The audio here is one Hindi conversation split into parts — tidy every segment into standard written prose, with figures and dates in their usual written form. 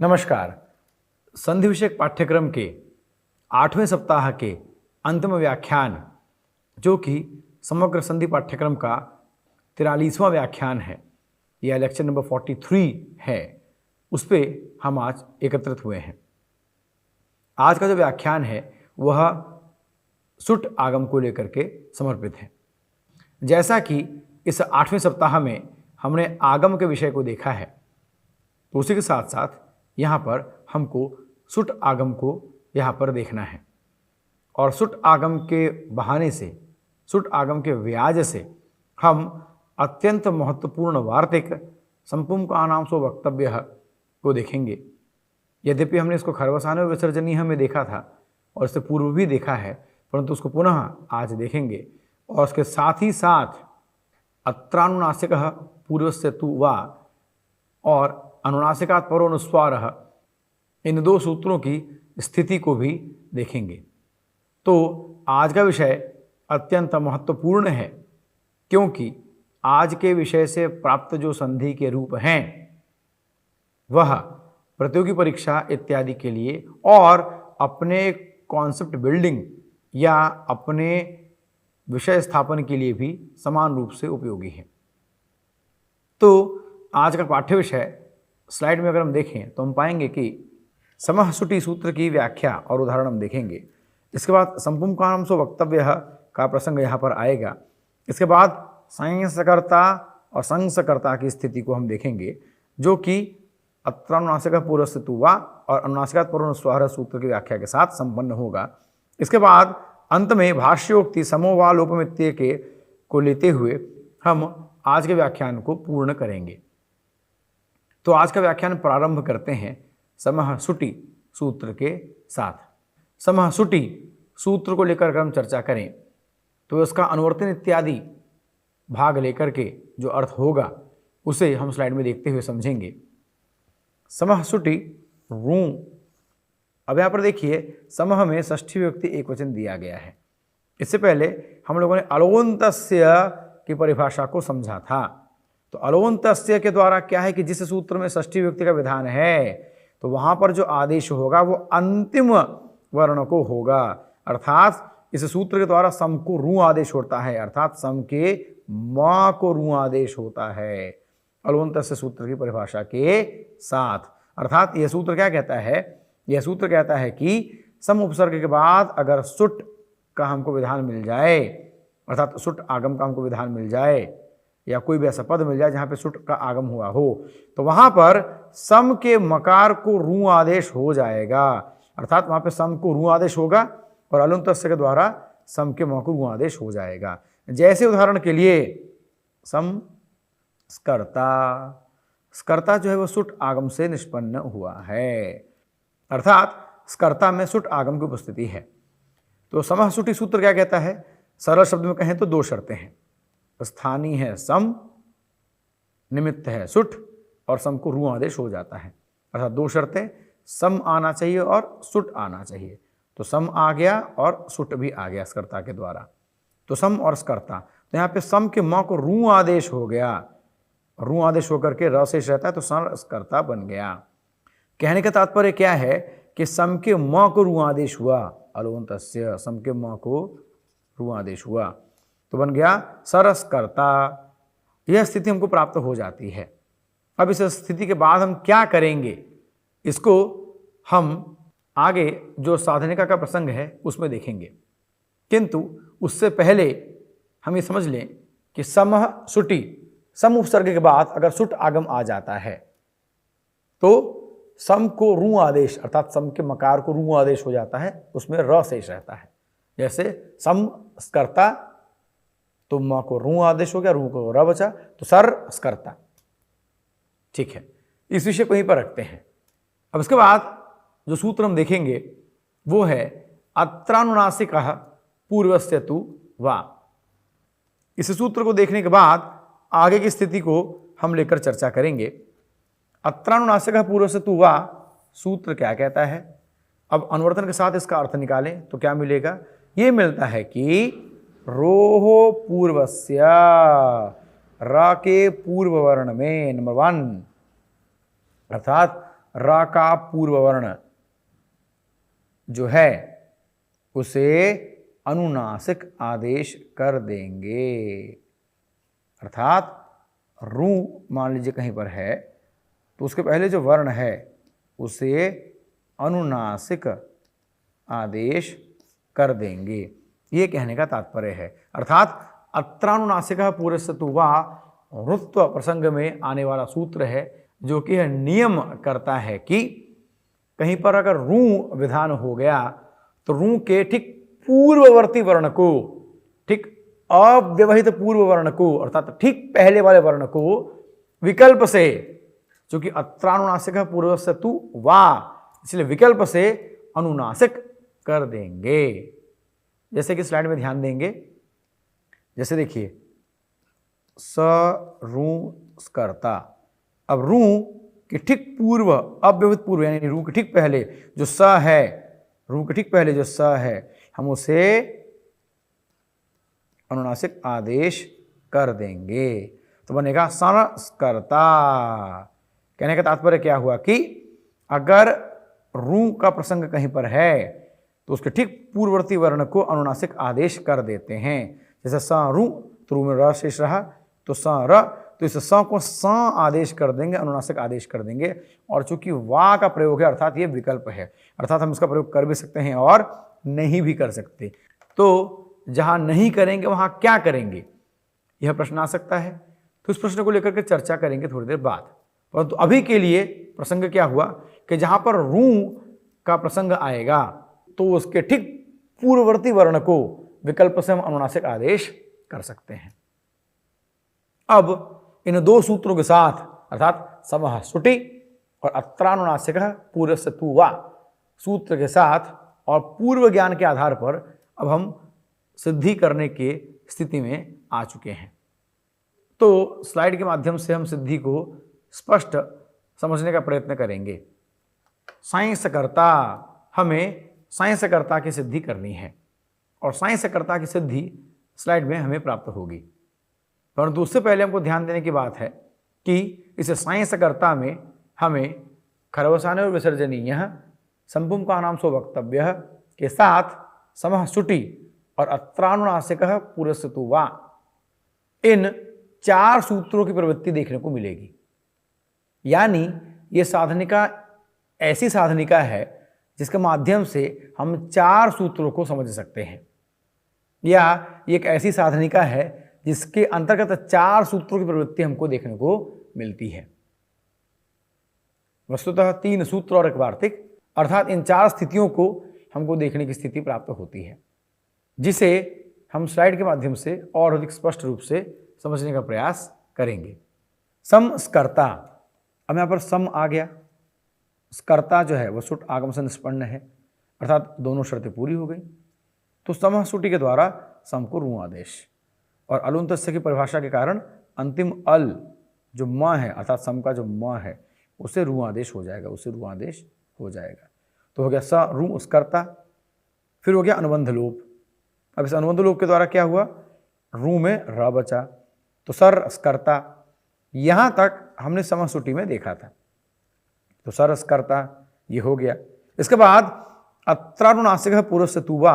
नमस्कार। संधि विषयक पाठ्यक्रम के 8वें सप्ताह के अंतिम व्याख्यान, जो कि समग्र संधि पाठ्यक्रम का 43वां व्याख्यान है या लेक्चर नंबर 43 है, उस पे हम आज एकत्रित हुए हैं। आज का जो व्याख्यान है वह सुट आगम को लेकर के समर्पित है। जैसा कि इस 8वें सप्ताह में हमने आगम के विषय को देखा है, तो उसी के साथ साथ यहाँ पर हमको सुट आगम को यहाँ पर देखना है। और सुट आगम के बहाने से, सुट आगम के व्याज से हम अत्यंत महत्वपूर्ण वार्तिक संपुंकानां सो वक्तव्य को देखेंगे। यद्यपि हमने इसको खरवसाने विसर्जनीय में देखा था और इससे पूर्व भी देखा है, परंतु उसको पुनः आज देखेंगे। और उसके साथ ही साथ अत्रानुनासिकः पूर्वस्य तु वा और अनुनासिकात् परो अनुस्वारः, इन दो सूत्रों की स्थिति को भी देखेंगे। तो आज का विषय अत्यंत महत्वपूर्ण है, क्योंकि आज के विषय से प्राप्त जो संधि के रूप हैं वह प्रतियोगी परीक्षा इत्यादि के लिए और अपने कॉन्सेप्ट बिल्डिंग या अपने विषय स्थापन के लिए भी समान रूप से उपयोगी है। तो आज का पाठ्य विषय स्लाइड में अगर हम देखें तो हम पाएंगे कि समः सुटी सूत्र की व्याख्या और उदाहरण हम देखेंगे। इसके बाद संपुंकानां सो वक्तव्य का प्रसंग यहाँ पर आएगा। इसके बाद संसकर्ता और संसकर्ता की स्थिति को हम देखेंगे, जो कि अत्रानुनासिकः पूर्वस्य तु वा और अनुनासिकात् परो अनुस्वारः सूत्र की व्याख्या के साथ संपन्न होगा। इसके बाद अंत में भाष्योक्ति समो वा लोपमित्य के को लेते हुए हम आज के व्याख्यान को पूर्ण करेंगे। तो आज का व्याख्यान प्रारंभ करते हैं समः सुटी सूत्र के साथ। समः सुटी सूत्र को लेकर हम चर्चा करें तो इसका अनुवर्तन इत्यादि भाग लेकर के जो अर्थ होगा उसे हम स्लाइड में देखते हुए समझेंगे। समः सुटी रू, अब यहाँ पर देखिए समः में षष्ठी विभक्ति एक वचन दिया गया है। इससे पहले हम लोगों ने अलोन्तस्य की परिभाषा को समझा था। तो अलोन्तस्य के द्वारा क्या है कि जिस सूत्र में षष्ठी विभक्ति का विधान है तो वहाँ पर जो आदेश होगा वो अंतिम वर्ण को होगा, अर्थात इस सूत्र के द्वारा सम को रू आदेश होता है, अर्थात सम के म को रू आदेश होता है अलोन्तस्य सूत्र की परिभाषा के साथ। अर्थात यह सूत्र क्या कहता है? यह सूत्र कहता है कि सम उपसर्ग के बाद अगर सुट का हमको विधान मिल जाए, अर्थात सुट आगम का हमको विधान मिल जाए या कोई भी ऐसा पद मिल जाए जहाँ पे सुट का आगम हुआ हो, तो वहाँ पर सम के मकार को रू आदेश हो जाएगा, अर्थात वहाँ पे सम को रू आदेश होगा और अलोन्तस्य के द्वारा सम के म को रू आदेश हो जाएगा। जैसे उदाहरण के लिए सम स्कर्ता, स्कर्ता जो है वो सुट आगम से निष्पन्न हुआ है, अर्थात स्कर्ता में सुट आगम की उपस्थिति है। तो समः सुटी सूत्र क्या कहता है? सरल शब्द में कहें तो दो शर्तें हैं, स्थानीय है सम, निमित्त है सुट और सम को रू आदेश हो जाता है। अर्थात दो शर्तें, सम आना चाहिए और सुट आना चाहिए। तो सम आ गया और सुट भी आ गया स्कर्ता के द्वारा, तो सम और स्कर्ता। तो यहाँ पे सम के म को रू आदेश हो गया, रू आदेश होकर के र शेष रहता है तो सर स्कर्ता बन गया। कहने का तात्पर्य क्या है कि सम के म को रू आदेश हुआ, अलोन्तस्य सम के म को रू आदेश हुआ तो बन गया सरस्कर्ता। यह स्थिति हमको प्राप्त हो जाती है। अब इस स्थिति के बाद हम क्या करेंगे, इसको हम आगे जो साधनिका का प्रसंग है उसमें देखेंगे। किंतु उससे पहले हम ये समझ लें कि समः सुटी, सम उपसर्ग के बाद अगर सुट आगम आ जाता है तो सम को रू आदेश, अर्थात सम के मकार को रू आदेश हो जाता है, उसमें र शेष रहता है। जैसे सम स्कर्ता तो म को रू आदेश हो गया, रू को र बचा तो सर स्कर्ता। ठीक है, इस विषय को यहीं पर रखते हैं। अब इसके बाद जो सूत्र हम देखेंगे वो है अत्रानुनासिकः पूर्वस्य तु वा। इस सूत्र को देखने के बाद आगे की स्थिति को हम लेकर चर्चा करेंगे। अत्रानुनासिकः पूर्वस्य तु वा सूत्र क्या कहता है? अब अनुवर्तन के साथ इसका अर्थ निकालें तो क्या मिलेगा? ये मिलता है कि रोह पूर्वस्य, र के पूर्व वर्ण में नंबर 1, अर्थात र का पूर्व वर्ण जो है उसे अनुनासिक आदेश कर देंगे। अर्थात रू मान लीजिए कहीं पर है तो उसके पहले जो वर्ण है उसे अनुनासिक आदेश कर देंगे, ये कहने का तात्पर्य है। अर्थात अत्रानुनासिक पूर्वस्य तु वा ऋत्व प्रसंग में आने वाला सूत्र है जो कि नियम करता है कि कहीं पर अगर रू विधान हो गया तो रू के ठीक पूर्ववर्ती वर्ण को, ठीक अव्यवहित पूर्व वर्ण को अर्थात ठीक पहले वाले वर्ण को विकल्प से, चूंकि अत्रानुनासिक पूर्वस्य तु वा इसलिए विकल्प से अनुनासिक कर देंगे। जैसे कि स्लाइड में ध्यान देंगे, जैसे देखिए स रू स्कर्ता, अब रू के ठीक पूर्व अव्यवहित पूर्व यानी रू के ठीक पहले जो स है, रू के ठीक पहले जो स है हम उसे अनुनासिक आदेश कर देंगे तो बनेगा संस्कर्ता। कहने का तात्पर्य क्या हुआ कि अगर रू का प्रसंग कहीं पर है तो उसके ठीक पूर्ववर्ती वर्ण को अनुनासिक आदेश कर देते हैं। जैसे स रू तो रू में र शेष रहा तो स र, तो इस स को स आदेश कर देंगे, अनुनासिक आदेश कर देंगे। और चूंकि वा का प्रयोग है अर्थात ये विकल्प है, अर्थात हम इसका प्रयोग कर भी सकते हैं और नहीं भी कर सकते। तो जहां नहीं करेंगे वहां क्या करेंगे, यह प्रश्न आ सकता है। तो इस प्रश्न को लेकर के चर्चा करेंगे थोड़ी देर बाद, परंतु अभी के लिए प्रसंग क्या हुआ कि जहां पर रू का प्रसंग आएगा तो उसके ठीक पूर्ववर्ती वर्ण को विकल्प से हम अनुनासिक आदेश कर सकते हैं। अब इन दो सूत्रों के साथ अर्थात समः सुटि और अत्रानुनासिक पूर्वस्य तु वा सूत्र के साथ और पूर्व ज्ञान के आधार पर अब हम सिद्धि करने के स्थिति में आ चुके हैं। तो स्लाइड के माध्यम से हम सिद्धि को स्पष्ट समझने का प्रयत्न करेंगे। साइंसकर्ता, हमें साइंसकर्ता की सिद्धि करनी है और साइंसकर्ता की सिद्धि स्लाइड में हमें प्राप्त होगी, परंतु उससे पहले हमको ध्यान देने की बात है कि इस साइंसकर्ता में हमें खरवसाने और विसर्जनीय संपुम का नाम सो वक्तव्य के साथ समः सुटि और अत्रानुनासिक पूर्वस्य तु वा इन चार सूत्रों की प्रवृत्ति देखने को मिलेगी। यानी ये साधनिका ऐसी साधनिका है जिसके माध्यम से हम चार सूत्रों को समझ सकते हैं, या एक ऐसी साधनिका है जिसके अंतर्गत चार सूत्रों की प्रवृत्ति हमको देखने को मिलती है। वस्तुतः तीन सूत्र और एक वार्तिक, अर्थात इन चार स्थितियों को हमको देखने की स्थिति प्राप्त होती है, जिसे हम स्लाइड के माध्यम से और अधिक स्पष्ट रूप से समझने का प्रयास करेंगे। समस्कर्ता, अब यहाँ पर सम आ गया, स्कर्ता जो है वह सुट आगम से निष्पन्न है, अर्थात दोनों शर्तें पूरी हो गई। तो समः सुटि के द्वारा सम को रू आदेश और अलुंतस्य की परिभाषा के कारण अंतिम अल जो म है अर्थात सम का जो म है उसे रू आदेश हो जाएगा, उसे रू आदेश हो जाएगा। तो हो गया स रू स्कर्ता। फिर हो गया अनुबंध लोप। अब इस अनुबंध लोप के द्वारा क्या हुआ, रू में र बचा तो सर स्कर्ता। यहां तक हमने समः सुटि में देखा था, तो सर स्कर्ता ये हो गया। इसके बाद अत्रानुनासिक पूर्वस्य तु वा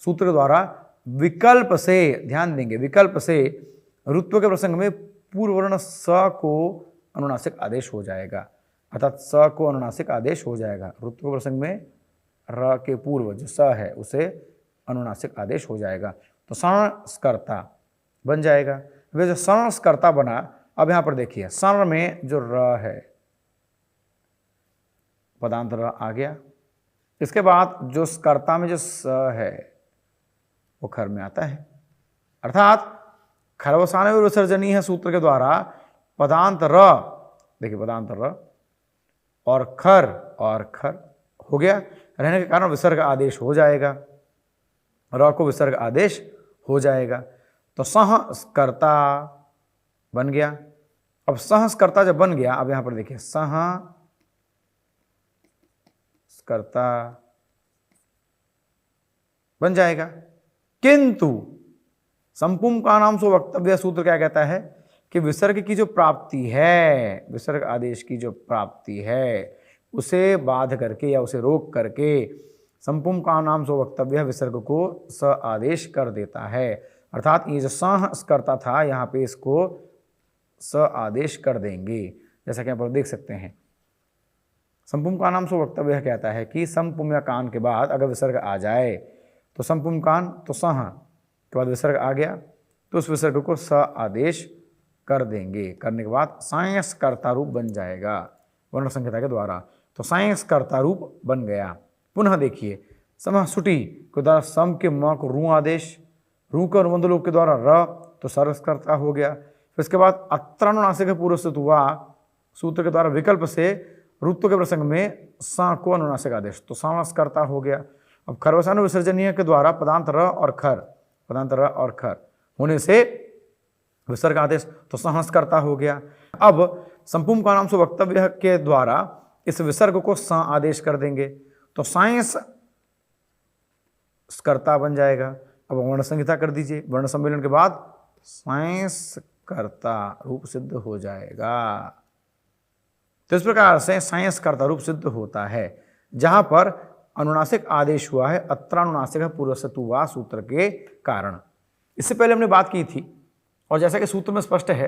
सूत्र के द्वारा विकल्प से, ध्यान देंगे, विकल्प से ऋत्व के प्रसंग में पूर्व वर्ण स को अनुनासिक आदेश हो जाएगा, अर्थात स को अनुनासिक आदेश हो जाएगा। ऋत्व के प्रसंग में र के पूर्व जो स है उसे अनुनासिक आदेश हो जाएगा, तो संस्कर्ता बन जाएगा। वे जो संस्कर्ता बना, अब यहां पर देखिए सर में जो र है पदांत र आ गया। इसके बाद जो स्कर्ता में जो स है वो खर में आता है, अर्थात खरवसाने और विसर्जनीय सूत्र के द्वारा पदांत र, देखिए पदांत र और खर हो गया, रहने के कारण विसर्ग आदेश हो जाएगा, र को विसर्ग आदेश हो जाएगा। तो सहस्कर्ता बन गया। अब सहस्कर्ता जब बन गया, अब यहां पर देखिए सहस्कर्ता बन जाएगा। किंतु संपुम का नाम सो वक्तव्य सूत्र क्या कहता है कि विसर्ग की जो प्राप्ति है, विसर्ग आदेश की जो प्राप्ति है उसे बाध करके या उसे रोक करके संपुम का नाम सो वक्तव्य विसर्ग को स आदेश कर देता है। अर्थात ये जो स करता था यहाँ पे इसको स आदेश कर देंगे, जैसा कि यहाँ पर देख सकते हैं। संपुम का नाम सो वक्तव्य कहता है कि संपुम या कान के बाद अगर विसर्ग आ जाए तो संपुम कान तो सह के बाद विसर्ग आ गया तो उस विसर्ग को स आदेश कर देंगे। करने के बाद सायंस कर्ता रूप बन जाएगा वर्ण संहिता के द्वारा। तो सायंस कर्ता रूप बन गया। पुनः देखिए समः सुटी के द्वारा सम के म को रू आदेश, रू का अनुबंध लोप के द्वारा र तो सरस कर्ता हो गया। फिर इसके बाद अत्रानुनासिक पूर्व से हुआ सूत्र के द्वारा विकल्प से रुत्व के प्रसंग में सा को अनुनासिक आदेश तो सामस कर्ता हो गया। अब खरवसानु विसर्जनीय के द्वारा पदांत र और खर होने से विसर्ग आदेश तो सहस कर्ता हो गया। अब संपुम का नाम से वक्तव्य के द्वारा इस विसर्ग को स आदेश कर देंगे तो साइंस कर्ता बन जाएगा। अब वर्ण संहिता कर दीजिए, वर्ण सम्मेलन के बाद साइंस कर्ता रूप सिद्ध हो जाएगा। तो इस प्रकार से साइंस कर्ता रूप सिद्ध होता है जहां पर अनुनासिक आदेश हुआ है अत्रानुनासिक पूर्वसतुवा सूत्र के कारण। इससे पहले हमने बात की थी और जैसा कि सूत्र में स्पष्ट है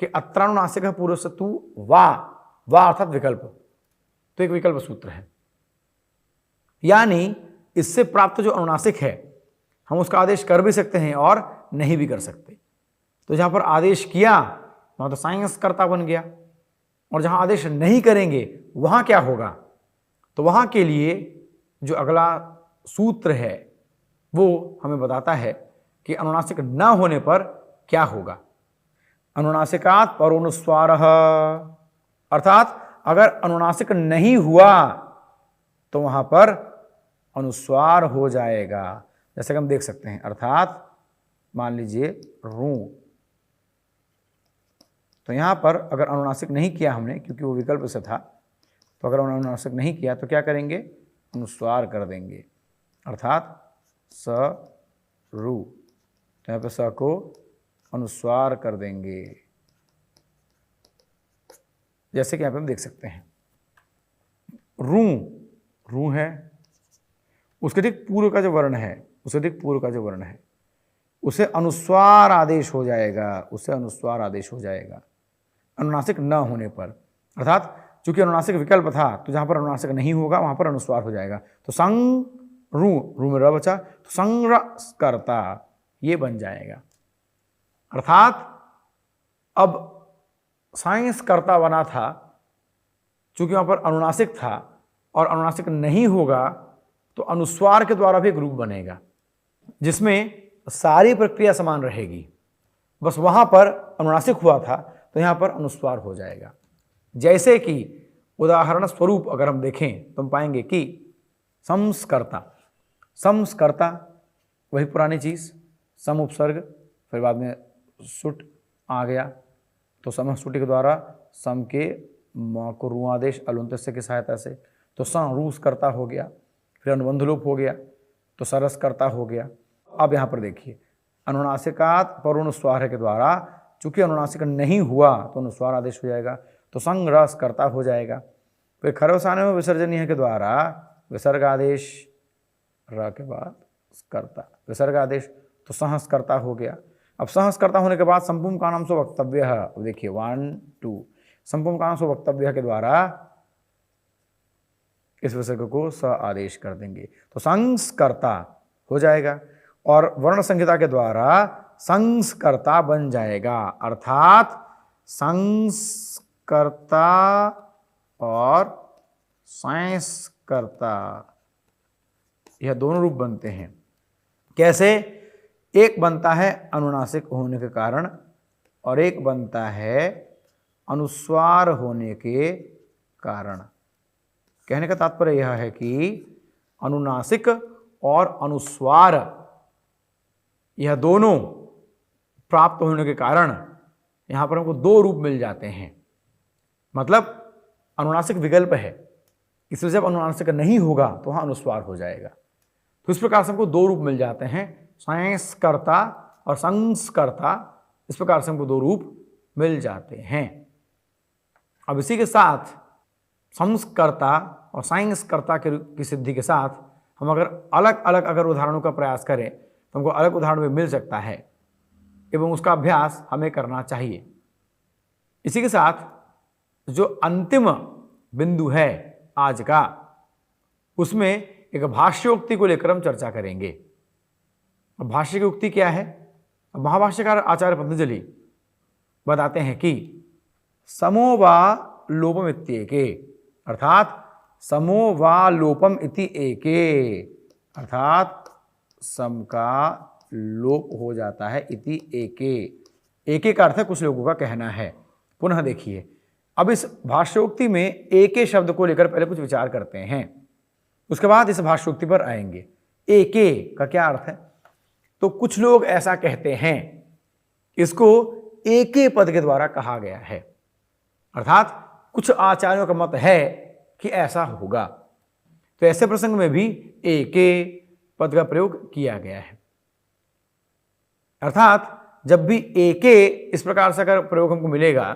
कि अत्रानुनासिक पूर्वसतु वा अर्थात विकल्प, तो एक विकल्प सूत्र है, यानी इससे प्राप्त जो अनुनासिक है हम उसका आदेश कर भी सकते हैं और नहीं भी कर सकते। तो जहां पर आदेश किया वहां तो साइंस कर्ता बन गया और जहां आदेश नहीं करेंगे वहां क्या होगा, तो वहां के लिए जो अगला सूत्र है वो हमें बताता है कि अनुनासिक न होने पर क्या होगा। अनुनासिकात परोनुस्वार, अर्थात अगर अनुनासिक नहीं हुआ तो वहां पर अनुस्वार हो जाएगा, जैसे कि हम देख सकते हैं। अर्थात मान लीजिए रू, तो यहां पर अगर अनुनासिक नहीं किया हमने क्योंकि वो विकल्प से था, तो अगर अनुनासिक नहीं किया तो क्या करेंगे, अनुस्वार कर देंगे। अर्थात स रू, तो यहाँ पे स को अनुस्वार कर देंगे, जैसे कि यहाँ पे हम देख सकते हैं। रू है, उसके ठीक पूर्व का जो वर्ण है, उसे अनुस्वार आदेश हो जाएगा, अनुनासिक न होने पर। अर्थात चूंकि अनुनासिक विकल्प था तो जहां पर अनुनासिक नहीं होगा वहां पर अनुस्वार हो जाएगा। तो संग रू में र बचा तो संग्रहकर्ता ये बन जाएगा। अर्थात अब साइंस कर्ता बना था, चूंकि वहां पर अनुनासिक था और अनुनासिक नहीं होगा तो अनुस्वार के द्वारा भी एक रूप बनेगा जिसमें सारी प्रक्रिया समान रहेगी, बस वहां पर अनुनासिक हुआ था तो यहां पर अनुस्वार हो जाएगा। जैसे कि उदाहरण स्वरूप अगर हम देखें तो हम पाएंगे कि संस्कर्ता वही पुरानी चीज, सम उपसर्ग फिर बाद में सुट आ गया तो समः सुटी के द्वारा सम के म को रू आदेश अलुंतस्य की सहायता से तो रूस कर्ता हो गया, फिर अनुबंध लोप हो गया तो सरस कर्ता हो गया। अब यहाँ पर देखिए अनुनासिकात परोनुस्वार के द्वारा चूंकि अनुनासिक नहीं हुआ तो अनुस्वार आदेश हो जाएगा तो संग्रस कर्ता हो जाएगा। फिर खरवसाने में विसर्जनीय के द्वारा विसर्ग आदेश र के बाद कर्ता, विसर्ग आदेश तो सहस कर्ता हो गया। अब सहस कर्ता होने के बाद संपुम का नाम सो वक्तव्य, देखिए 1 2 संपुम का नाम सो वक्तव्य के द्वारा इस विसर्ग को स आदेश कर देंगे तो संस्कर्ता हो जाएगा और वर्ण संहिता के द्वारा संस्कर्ता बन जाएगा। अर्थात संस्कर्ता और संस्कर्ता यह दोनों रूप बनते हैं। कैसे, एक बनता है अनुनासिक होने के कारण और एक बनता है अनुस्वार होने के कारण। कहने का तात्पर्य यह है कि अनुनासिक और अनुस्वार यह दोनों प्राप्त होने के कारण यहां पर हमको दो रूप मिल जाते हैं। मतलब अनुनासिक विकल्प है, इसलिए जब अनुनासिक नहीं होगा तो वहां अनुस्वार हो जाएगा। तो इस प्रकार से हमको दो रूप मिल जाते हैं, संस्कर्ता और संस्कर्ता। इस प्रकार से हमको दो रूप मिल जाते हैं। अब इसी के साथ संस्कर्ता और साइंसकर्ता की सिद्धि के साथ हम अगर अलग अलग अगर उदाहरणों का प्रयास करें तो हमको अलग उदाहरण भी मिल सकता है एवं उसका अभ्यास हमें करना चाहिए। इसी के साथ जो अंतिम बिंदु है आज का, उसमें एक भाष्योक्ति को लेकर हम चर्चा करेंगे। अब भाष्य की उक्ति क्या है? महाभाष्यकार आचार्य पतंजलि बताते हैं कि समो वा लोपम इत्येके, अर्थात समो वा लोपम इति एके, अर्थात सम का लोप हो जाता है, इति एके। एके का अर्थ है कुछ लोगों का कहना है। पुनः देखिए, अब इस भाष्योक्ति में एके शब्द को लेकर पहले कुछ विचार करते हैं, उसके बाद इस भाष्योक्ति पर आएंगे। एके का क्या अर्थ है? तो कुछ लोग ऐसा कहते हैं, इसको एके पद के द्वारा कहा गया है, अर्थात कुछ आचार्यों का मत है कि ऐसा होगा। तो ऐसे प्रसंग में भी एके पद का प्रयोग किया गया है। अर्थात जब भी एके इस प्रकार से अगर प्रयोग हमको मिलेगा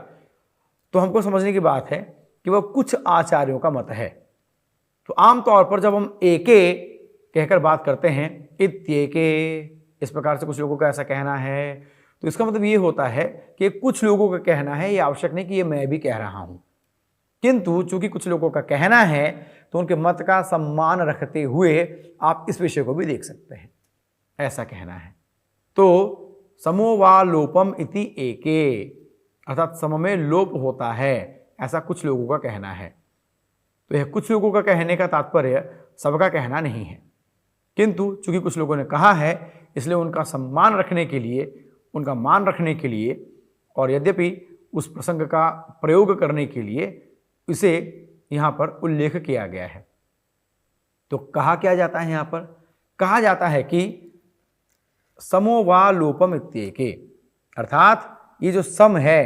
तो हमको समझने की बात है कि वह कुछ आचार्यों का मत है। तो आमतौर पर जब हम एके कहकर बात करते हैं, इत्येके, इस प्रकार से कुछ लोगों का ऐसा कहना है, तो इसका मतलब ये होता है कि कुछ लोगों का कहना है, ये आवश्यक नहीं कि ये मैं भी कह रहा हूं, किंतु चूंकि कुछ लोगों का कहना है तो उनके मत का सम्मान रखते हुए आप इस विषय को भी देख सकते हैं, ऐसा कहना है। तो समो वा लोपम इति एके, अर्थात सम में लोप होता है, ऐसा कुछ लोगों का कहना है। तो यह कुछ लोगों का कहने का तात्पर्य सबका कहना नहीं है, किंतु चूंकि कुछ लोगों ने कहा है इसलिए उनका सम्मान रखने के लिए, उनका मान रखने के लिए, और यद्यपि उस प्रसंग का प्रयोग करने के लिए इसे यहाँ पर उल्लेख किया गया है। तो कहा क्या जाता है? यहाँ पर कहा जाता है कि समो वा लोपम इत्येके, अर्थात ये जो सम है,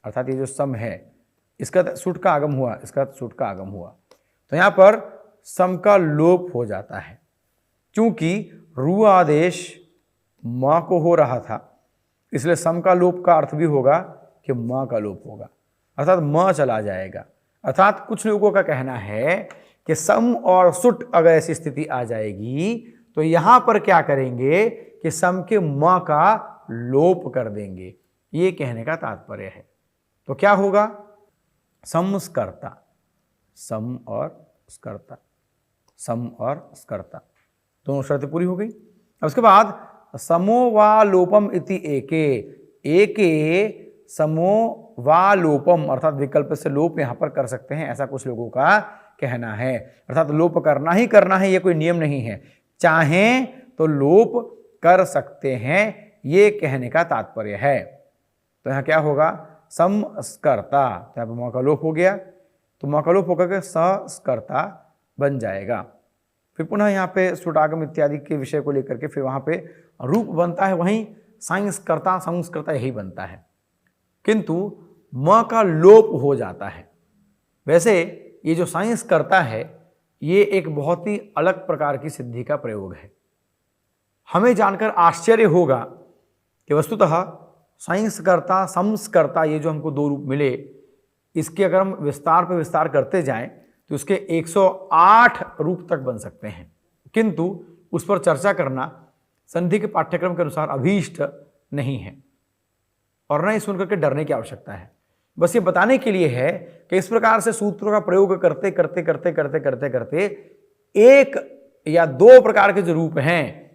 अर्थात ये जो सम है, इसका सुट का आगम हुआ, इसका सुट का आगम हुआ, तो यहाँ पर सम का लोप हो जाता है। क्योंकि रु आदेश मां को हो रहा था, इसलिए सम का लोप का अर्थ भी होगा कि मां का लोप होगा, अर्थात म चला जाएगा। अर्थात कुछ लोगों का कहना है कि सम और सुट अगर ऐसी स्थिति आ जाएगी तो यहां पर क्या करेंगे कि सम के म का लोप कर देंगे, ये कहने का तात्पर्य है। तो क्या होगा? समस्कर्ता, सम और स्कर्ता, सम और स्कर्ता दोनों शर्तें पूरी हो गई। अब उसके बाद समो वा लोपम इति एके, एके समो वा लोपम, अर्थात विकल्प से लोप यहां पर कर सकते हैं, ऐसा कुछ लोगों का कहना है। अर्थात लोप करना ही करना है, यह कोई नियम नहीं है, चाहें तो लोप कर सकते हैं, ये कहने का तात्पर्य है। तो यहां क्या होगा? समस्कर्ता, तो यहां पर म का लोप हो गया, तो म का लोप होकर के सस्कर्ता बन जाएगा। फिर पुनः यहाँ पे सुटागम इत्यादि के विषय को लेकर के फिर वहां पे रूप बनता है, वहीं साइंसकर्ता संस्कर्ता यही बनता है, किंतु म का लोप हो जाता है। वैसे ये जो साइंस करता है ये एक बहुत ही अलग प्रकार की सिद्धि का प्रयोग है। हमें जानकर आश्चर्य होगा कि वस्तुतः साइंस करता संस्कर्ता ये जो हमको दो रूप मिले, इसके अगर हम विस्तार पर विस्तार करते जाएं तो उसके 108 रूप तक बन सकते हैं, किंतु उस पर चर्चा करना संधि के पाठ्यक्रम के अनुसार अभीष्ट नहीं है और न ही सुनकर के डरने की आवश्यकता है। बस ये बताने के लिए है कि इस प्रकार से सूत्रों का प्रयोग करते करते करते करते करते करते एक या दो प्रकार के जो रूप हैं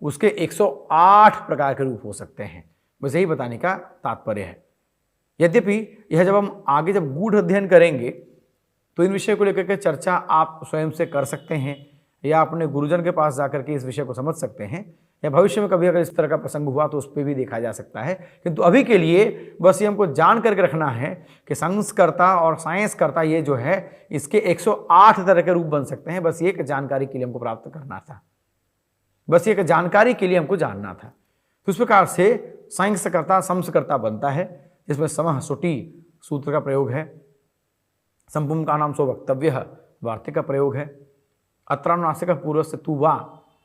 उसके 108 प्रकार के रूप हो सकते हैं। बस यही बताने का तात्पर्य है। यद्यपि यह जब हम आगे जब गूढ़ अध्ययन करेंगे तो इन विषय को लेकर के चर्चा आप स्वयं से कर सकते हैं या अपने गुरुजन के पास जाकर के इस विषय को समझ सकते हैं, या भविष्य में कभी अगर इस तरह का प्रसंग हुआ तो उस पर भी देखा जा सकता है। किंतु अभी के लिए बस ये हमको जान करके रखना है कि संस्कर्ता और साइंसकर्ता ये जो है इसके 108 तरह के रूप बन सकते हैं। बस ये एक जानकारी के लिए हमको प्राप्त करना था, बस ये एक जानकारी के लिए हमको जानना था। तो इस प्रकार से साइंसकर्ता समस्कर्ता बनता है, जिसमें समः सुटी सूत्र का प्रयोग है, संपुम का नाम सो वक्तव्य वार्तिक का प्रयोग है, अत्रानुनासिक पूर्व से तु वा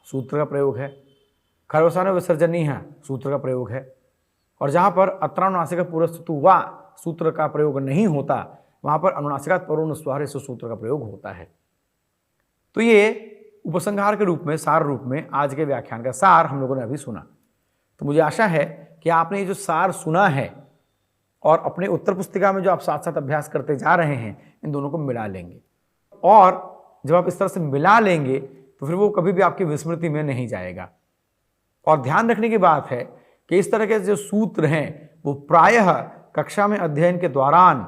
सूत्र का प्रयोग है, खरवसाने विसर्जनीय सूत्र का प्रयोग है। और जहाँ पर अत्रानुनासिक पूर्व से तु वा सूत्र का प्रयोग नहीं होता वहाँ पर अनुनासिकात् परोनुस्वार इस सूत्र का प्रयोग होता है। तो ये उपसंहार के रूप में, सार रूप में आज के व्याख्यान का सार हम लोगों ने अभी सुना। तो मुझे आशा है कि आपने ये जो सार सुना है और अपने उत्तर पुस्तिका में जो आप साथ साथ अभ्यास करते जा रहे हैं, इन दोनों को मिला लेंगे। और जब आप इस तरह से मिला लेंगे तो फिर वो कभी भी आपकी विस्मृति में नहीं जाएगा। और ध्यान रखने की बात है कि इस तरह के जो सूत्र हैं वो प्रायः कक्षा में अध्ययन के दौरान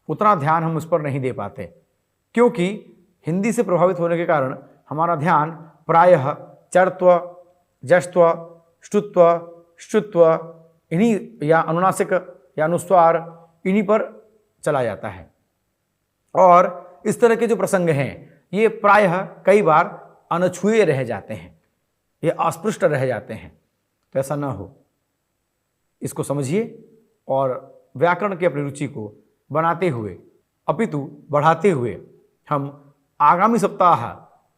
उतना ध्यान हम उस पर नहीं दे पाते, क्योंकि हिंदी से प्रभावित होने के कारण हमारा ध्यान प्रायः चरत्व, जश्त्व, श्रुत्व, श्रुत्व इन्हीं या अनुनासिक या अनुस्वार इन्हीं पर चला जाता है। और इस तरह के जो प्रसंग हैं ये प्रायः कई बार अनछुए रह जाते हैं, ये अस्पृष्ट रह जाते हैं। तो ऐसा ना हो, इसको समझिए और व्याकरण की अपनी रुचि को बनाते हुए अपितु बढ़ाते हुए हम आगामी सप्ताह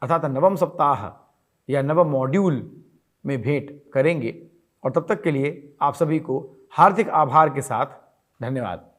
अर्थात नवम सप्ताह या नवम मॉड्यूल में भेंट करेंगे। और तब तक के लिए आप सभी को हार्दिक आभार के साथ धन्यवाद।